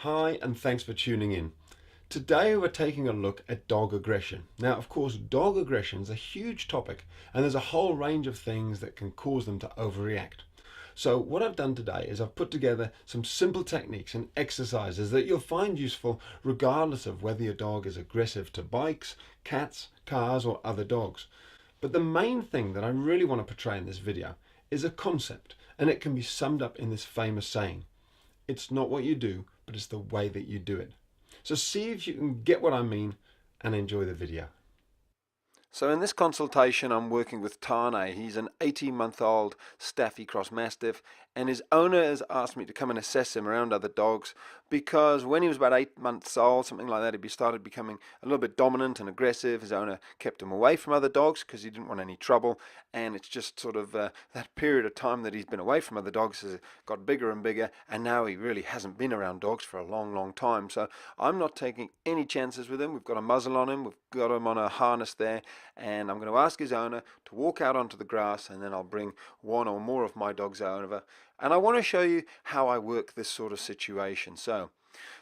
Hi, and thanks for tuning in. Today we're taking a look at dog aggression. Now, of course, dog aggression is a huge topic, and there's a whole range of things that can cause them to overreact. So what I've done today is I've put together some simple techniques and exercises that you'll find useful regardless of whether your dog is aggressive to bikes, cats, cars, or other dogs. But the main thing that I really want to portray in this video is a concept, and it can be summed up in this famous saying: it's not what you do, but it's the way that you do it. So see if you can get what I mean and enjoy the video. So in this consultation, I'm working with Tane. He's an 18-month-old Staffy Cross Mastiff, and his owner has asked me to come and assess him around other dogs because when he was about 8 months old, something like that, he started becoming a little bit dominant and aggressive. His owner kept him away from other dogs because he didn't want any trouble, and it's just sort of that period of time that he's been away from other dogs has got bigger and bigger, and now he really hasn't been around dogs for a long, long time. So I'm not taking any chances with him. We've got a muzzle on him, we've got him on a harness there, and I'm going to ask his owner to walk out onto the grass, and then I'll bring one or more of my dogs over, and I want to show you how I work this sort of situation. So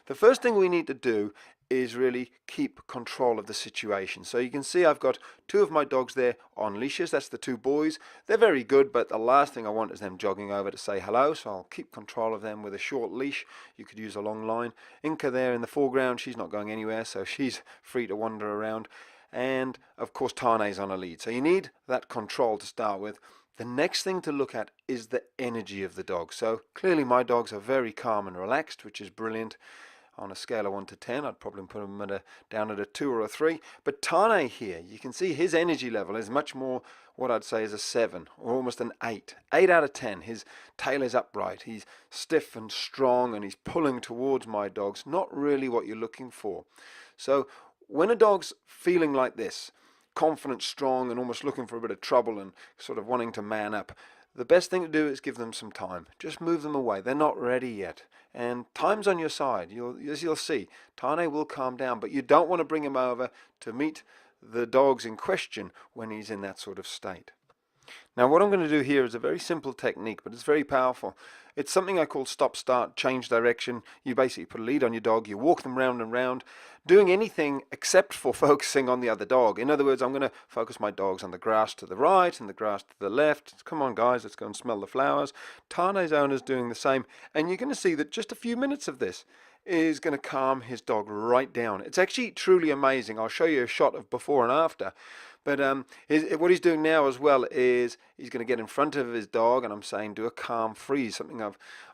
the first thing we need to do is really keep control of the situation. So you can see I've got two of my dogs there on leashes. That's the two boys. They're very good, but the last thing I want is them jogging over to say hello, so I'll keep control of them with a short leash. You could use a long line. Inca there in the foreground, she's not going anywhere, so she's free to wander around. And of course Tane's on a lead. So you need that control to start with. The next thing to look at is the energy of the dog. So clearly my dogs are very calm and relaxed, which is brilliant. On a scale of 1 to 10, I'd probably put him down at a 2 or a 3. But Tane here, you can see his energy level is much more what I'd say is a 7 or almost an 8. 8 out of 10. His tail is upright. He's stiff and strong, and he's pulling towards my dogs. Not really what you're looking for. So when a dog's feeling like this, confident, strong, and almost looking for a bit of trouble and sort of wanting to man up, the best thing to do is give them some time. Just move them away. They're not ready yet. And time's on your side. As you'll see, Tane will calm down, but you don't want to bring him over to meet the dogs in question when he's in that sort of state. Now what I'm going to do here is a very simple technique, but it's very powerful. It's something I call stop, start, change direction. You basically put a lead on your dog, you walk them round and round, doing anything except for focusing on the other dog. In other words, I'm going to focus my dogs on the grass to the right and the grass to the left. Come on guys, let's go and smell the flowers. Tane's owner's doing the same, and you're going to see that just a few minutes of this is going to calm his dog right down. It's actually truly amazing. I'll show you a shot of before and after. But what he's doing now as well is he's going to get in front of his dog, and I'm saying do a calm freeze, something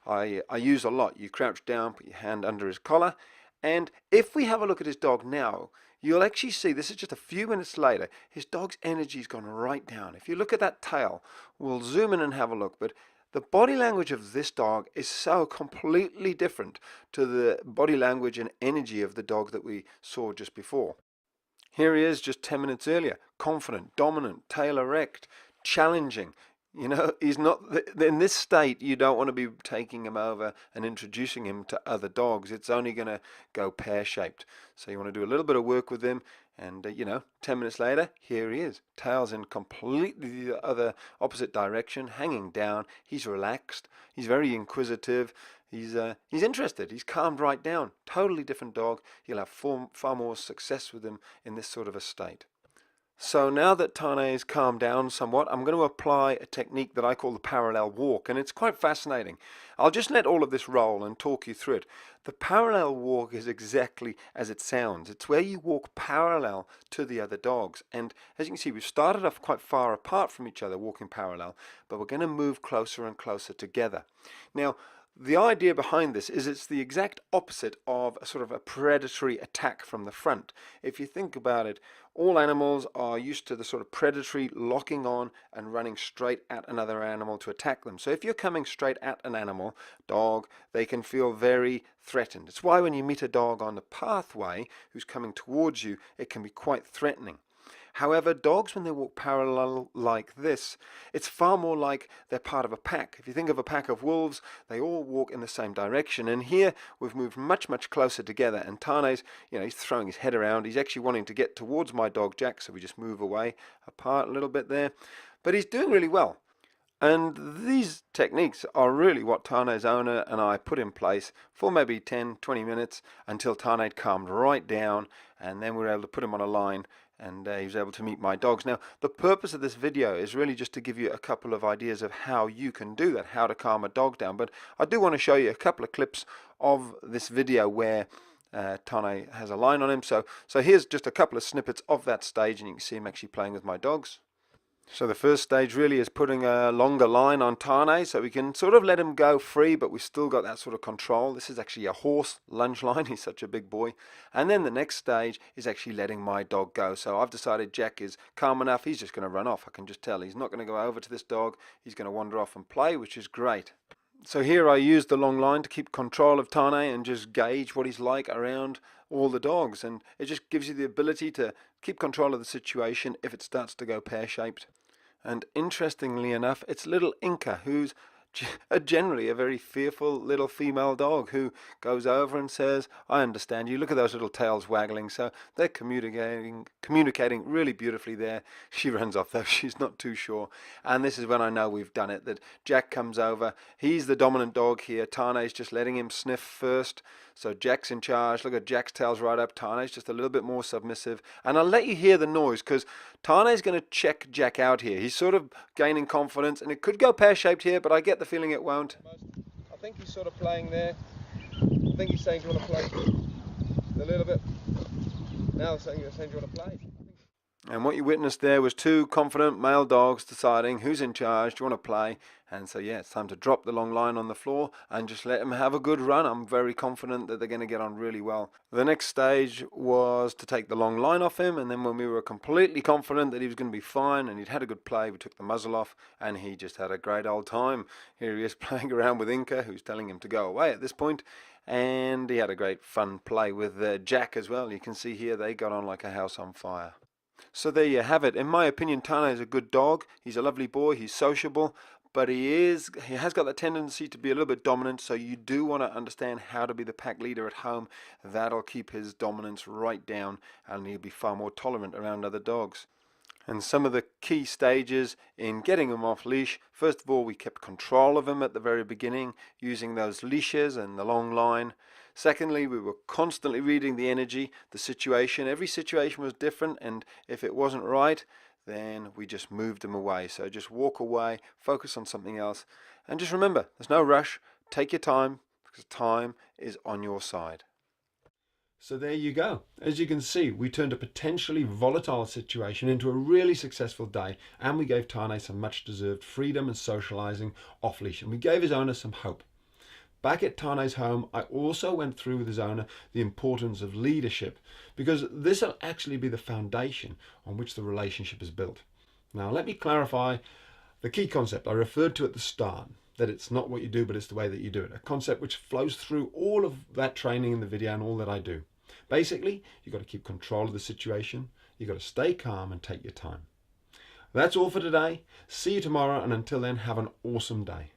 I use a lot. You crouch down, put your hand under his collar, and if we have a look at his dog now, you'll actually see, this is just a few minutes later, his dog's energy's gone right down. If you look at that tail, we'll zoom in and have a look, but the body language of this dog is so completely different to the body language and energy of the dog that we saw just before. Here he is just 10 minutes earlier, confident, dominant, tail erect, challenging. You know, he's not, in this state, you don't want to be taking him over and introducing him to other dogs. It's only going to go pear-shaped. So you want to do a little bit of work with him, and 10 minutes later, here he is. Tail's in completely the other opposite direction, hanging down. He's relaxed. He's very inquisitive. He's interested. He's calmed right down. Totally different dog. You'll have far more success with him in this sort of a state. So now that Tane is calmed down somewhat, I'm going to apply a technique that I call the parallel walk, and it's quite fascinating. I'll just let all of this roll and talk you through it. The parallel walk is exactly as it sounds. It's where you walk parallel to the other dogs, and as you can see, we've started off quite far apart from each other, walking parallel, but we're going to move closer and closer together. Now, the idea behind this is it's the exact opposite of a sort of a predatory attack from the front. If you think about it, all animals are used to the sort of predatory locking on and running straight at another animal to attack them. So if you're coming straight at an animal, dog, they can feel very threatened. It's why when you meet a dog on the pathway who's coming towards you, it can be quite threatening. However, dogs, when they walk parallel like this, it's far more like they're part of a pack. If you think of a pack of wolves, they all walk in the same direction. And here we've moved much, much closer together. And Tane's, he's throwing his head around. He's actually wanting to get towards my dog Jack, so we just move away apart a little bit there. But he's doing really well. And these techniques are really what Tane's owner and I put in place for maybe 10-20 minutes until Tane calmed right down, and then we were able to put him on a line, and he was able to meet my dogs. Now, the purpose of this video is really just to give you a couple of ideas of how you can do that, how to calm a dog down. But I do want to show you a couple of clips of this video where Tane has a line on him. So here's just a couple of snippets of that stage, and you can see him actually playing with my dogs. So the first stage really is putting a longer line on Tane so we can sort of let him go free, but we've still got that sort of control. This is actually a horse lunge line. He's such a big boy. And then the next stage is actually letting my dog go. So I've decided Jack is calm enough. He's just going to run off. I can just tell he's not going to go over to this dog. He's going to wander off and play, which is great. So here I use the long line to keep control of Tane and just gauge what he's like around all the dogs. And it just gives you the ability to keep control of the situation if it starts to go pear-shaped. And interestingly enough, it's little Inca, who's generally a very fearful little female dog, who goes over and says, I understand you. Look at those little tails waggling. So they're communicating really beautifully there. She runs off though, she's not too sure. And this is when I know we've done it, that Jack comes over. He's the dominant dog here. Tane's just letting him sniff first. So Jack's in charge. Look at Jack's tail's right up. Tane's just a little bit more submissive. And I'll let you hear the noise because Tane's going to check Jack out here. He's sort of gaining confidence, and it could go pear-shaped here, but I get the feeling it won't. I think he's sort of playing there. I think he's saying, do you want to play? A little bit. Now he's saying, do you want to play? And what you witnessed there was two confident male dogs deciding who's in charge, do you want to play? And so yeah, it's time to drop the long line on the floor and just let them have a good run. I'm very confident that they're going to get on really well. The next stage was to take the long line off him, and then when we were completely confident that he was going to be fine and he'd had a good play, we took the muzzle off and he just had a great old time. Here he is playing around with Inca, who's telling him to go away at this point. And he had a great fun play with Jack as well. You can see here they got on like a house on fire. So there you have it. In my opinion, Tane is a good dog. He's a lovely boy. He's sociable, but he has got that tendency to be a little bit dominant. So you do want to understand how to be the pack leader at home. That'll keep his dominance right down, and he'll be far more tolerant around other dogs. And some of the key stages in getting him off leash: first of all, we kept control of him at the very beginning using those leashes and the long line. Secondly, we were constantly reading the energy, the situation. Every situation was different, and if it wasn't right, then we just moved him away. So just walk away, focus on something else, and just remember, there's no rush. Take your time, because time is on your side. So there you go. As you can see, we turned a potentially volatile situation into a really successful day, and we gave Tane some much deserved freedom and socializing off leash, and we gave his owner some hope. Back at Tane's home, I also went through with his owner the importance of leadership, because this will actually be the foundation on which the relationship is built. Now, let me clarify the key concept I referred to at the start, that it's not what you do, but it's the way that you do it. A concept which flows through all of that training in the video and all that I do. Basically, you've got to keep control of the situation. You've got to stay calm and take your time. That's all for today. See you tomorrow, and until then, have an awesome day.